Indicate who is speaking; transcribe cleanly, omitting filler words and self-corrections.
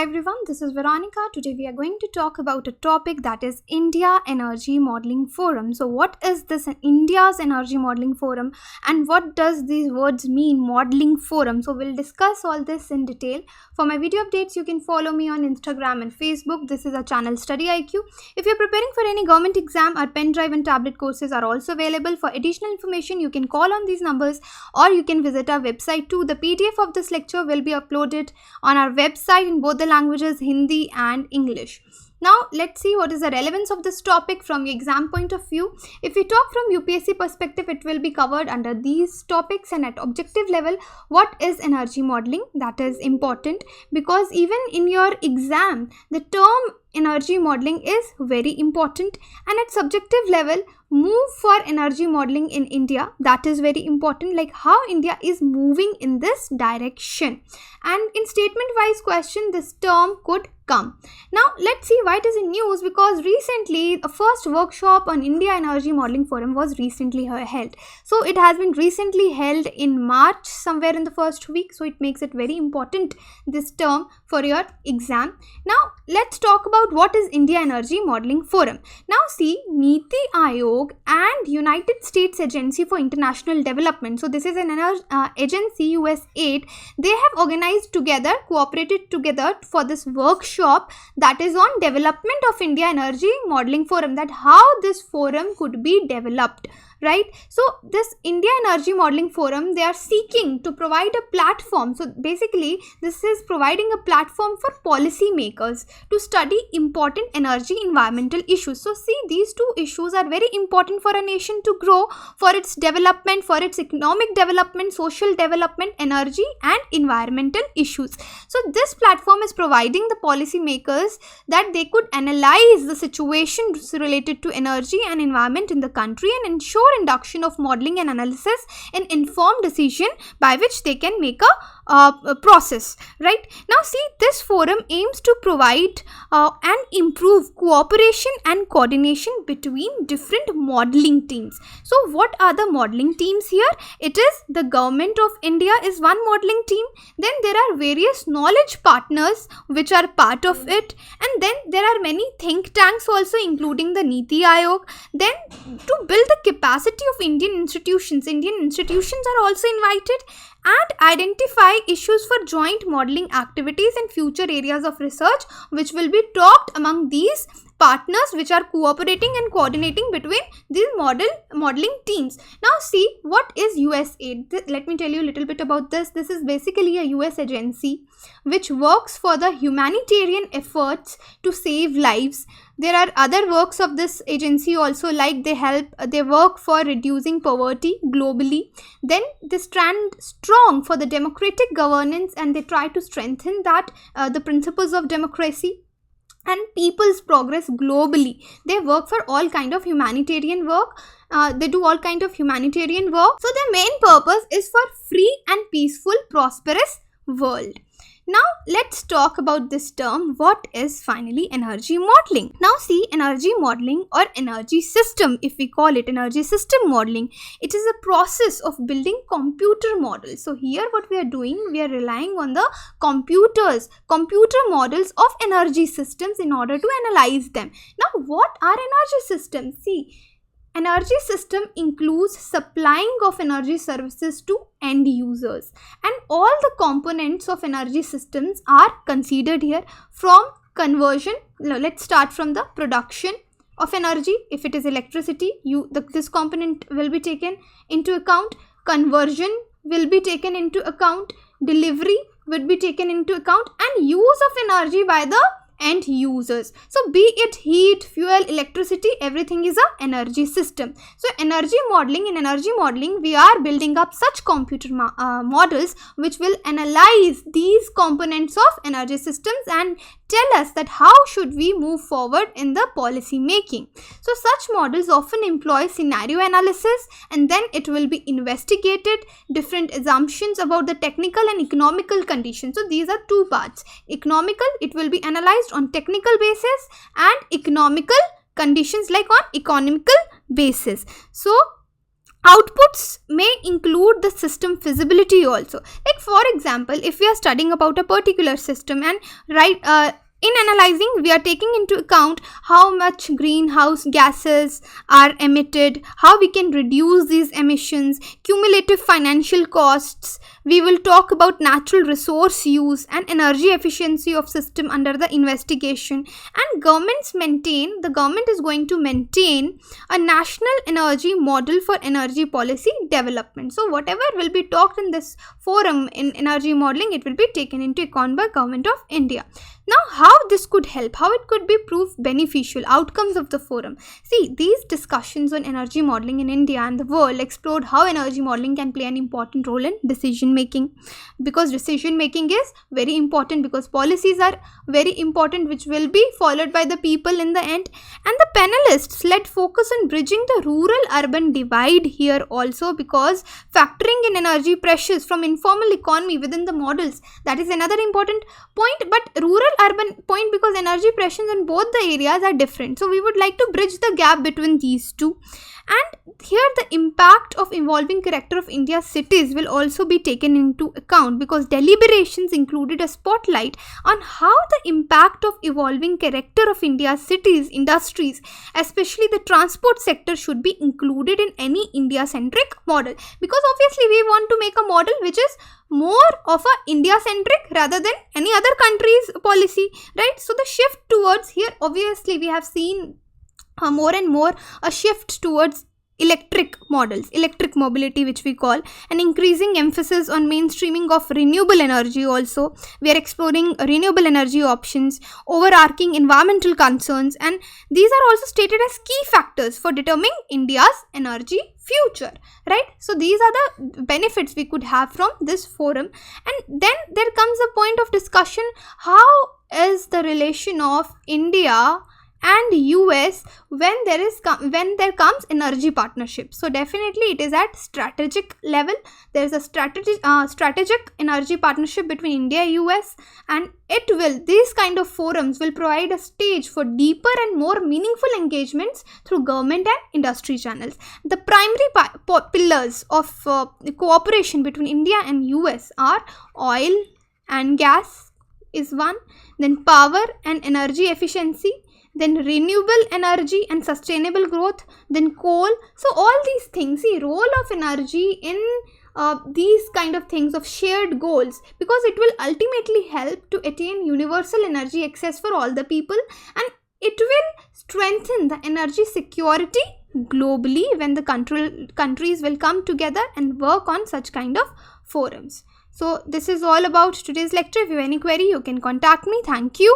Speaker 1: everyone, this is Veronica. Today we are going to talk about a topic that is India Energy Modeling Forum. So what is this India's Energy Modeling Forum and what does these words mean, modeling forum? So we'll discuss all this in detail. For my video updates, you can follow me on Instagram and Facebook. This is our channel StudyIQ. If you're preparing for any government exam, our pen drive and tablet courses are also available. For additional information, you can call on these numbers or you can visit our website too. The PDF of this lecture will be uploaded on our website in both the languages Hindi and English. Now let's see what is the relevance of this topic from your exam point of view. If we talk from UPSC perspective, it will be covered under these topics, and at objective level, what is energy modeling? That is important because even in your exam, the term energy modeling is very important, and at subjective level, move for energy modeling in India, that is very important, like how India is moving in this direction. And in statement wise question, this term could come. Now let's see why it is in news, because recently a first workshop on India Energy Modeling Forum was recently held. So it has been recently held in March, somewhere in the first week, so it makes it very important, this term, for your exam. Now let's talk about what is India Energy Modeling Forum. Now see, NITI, Aayog and United States Agency for International Development, so this is an agency, USAID, they have organized together, cooperated together for this workshop that is on development of India Energy Modeling Forum, that how this forum could be developed, right? So this India Energy Modeling Forum, they are seeking to provide a platform. So basically this is providing a platform for policy makers to study important energy environmental issues. So see, these two issues are very important for a nation to grow, for its development, for its economic development, social development, energy and environmental issues. So this platform is providing the policy makers that they could analyze the situations related to energy and environment in the country and ensure induction of modeling and analysis in informed decision by which they can make a process, right? Now see, this forum aims to provide and improve cooperation and coordination between different modeling teams. So what are the modeling teams here? It is the government of India is one modeling team, then there are various knowledge partners which are part of it, and then there are many think tanks also, including the NITI Aayog. Then to build the capacity of Indian institutions are also invited, and identify issues for joint modeling activities and future areas of research which will be talked among these partners which are cooperating and coordinating between these modeling teams. Now see, what is USAID? Let me tell you a little bit about this. This is basically a US agency which works for the humanitarian efforts to save lives. There are other works of this agency also, like they work for reducing poverty globally. Then they stand strong for the democratic governance and they try to strengthen that the principles of democracy and people's progress globally. They work for all kind of humanitarian work. They do all kind of humanitarian work. So their main purpose is for free and peaceful, prosperous world. Now let's talk about this term. What is finally energy modeling? Now see, energy modeling or energy system, if we call it energy system modeling, it is a process of building computer models. So here what we are doing, we are relying on the computer models of energy systems in order to analyze them. Now what are energy systems? See, energy system includes supplying of energy services to end users, and all the components of energy systems are considered here, from conversion. Let's start from the production of energy. If it is electricity, this component will be taken into account. Conversion will be taken into account. Delivery will be taken into account, and use of energy by the end users. So be it heat, fuel, electricity, everything is a energy system. So in energy modeling we are building up such computer models which will analyze these components of energy systems and tell us that how should we move forward in the policy making. So such models often employ scenario analysis, and then it will be investigated different assumptions about the technical and economical conditions. So these are two parts. Economical, it will be analyzed on technical basis, and economical conditions like on economical basis. So Outputs may include the system feasibility also. Like for example, if we are studying about a particular system and in analyzing, we are taking into account how much greenhouse gases are emitted, how we can reduce these emissions, cumulative financial costs. We will talk about natural resource use and energy efficiency of system under the investigation. And the government is going to maintain a national energy model for energy policy development. So whatever will be talked in this forum in energy modeling, it will be taken into account by Government of India. Now, how this could help, how it could be proved beneficial, outcomes of the forum. See, these discussions on energy modeling in India and the world explored how energy modeling can play an important role in decision making, because decision making is very important, because policies are very important which will be followed by the people in the end. And the panelists led focus on bridging the rural-urban divide here also, because factoring in energy pressures from informal economy within the models, that is another important point. But rural-urban point, because energy pressures in both the areas are different, so we would like to bridge the gap between these two. And here the impact of evolving character of India's cities will also be taken into account, because deliberations included a spotlight on how the impact of evolving character of India's cities, industries, especially the transport sector, should be included in any India-centric model. Because obviously we want to make a model which is more of a India-centric rather than any other country's policy, right? So the shift towards here, obviously we have seen more and more a shift towards electric models, electric mobility which we call, an increasing emphasis on mainstreaming of renewable energy also. We are exploring renewable energy options, overarching environmental concerns, and these are also stated as key factors for determining India's energy future, right? So these are the benefits we could have from this forum. And then there comes a point of discussion: how is the relation of India and US when there comes energy partnership? So definitely it is at strategic level. There is a strategic energy partnership between India and US, and these kind of forums will provide a stage for deeper and more meaningful engagements through government and industry channels. The primary pillars of cooperation between India and US are oil and gas is one, then power and energy efficiency, then renewable energy and sustainable growth, then coal. So all these things, see, role of energy in these kind of things of shared goals, because it will ultimately help to attain universal energy access for all the people, and it will strengthen the energy security globally when the countries will come together and work on such kind of forums. So this is all about today's lecture. If you have any query, you can contact me. Thank you.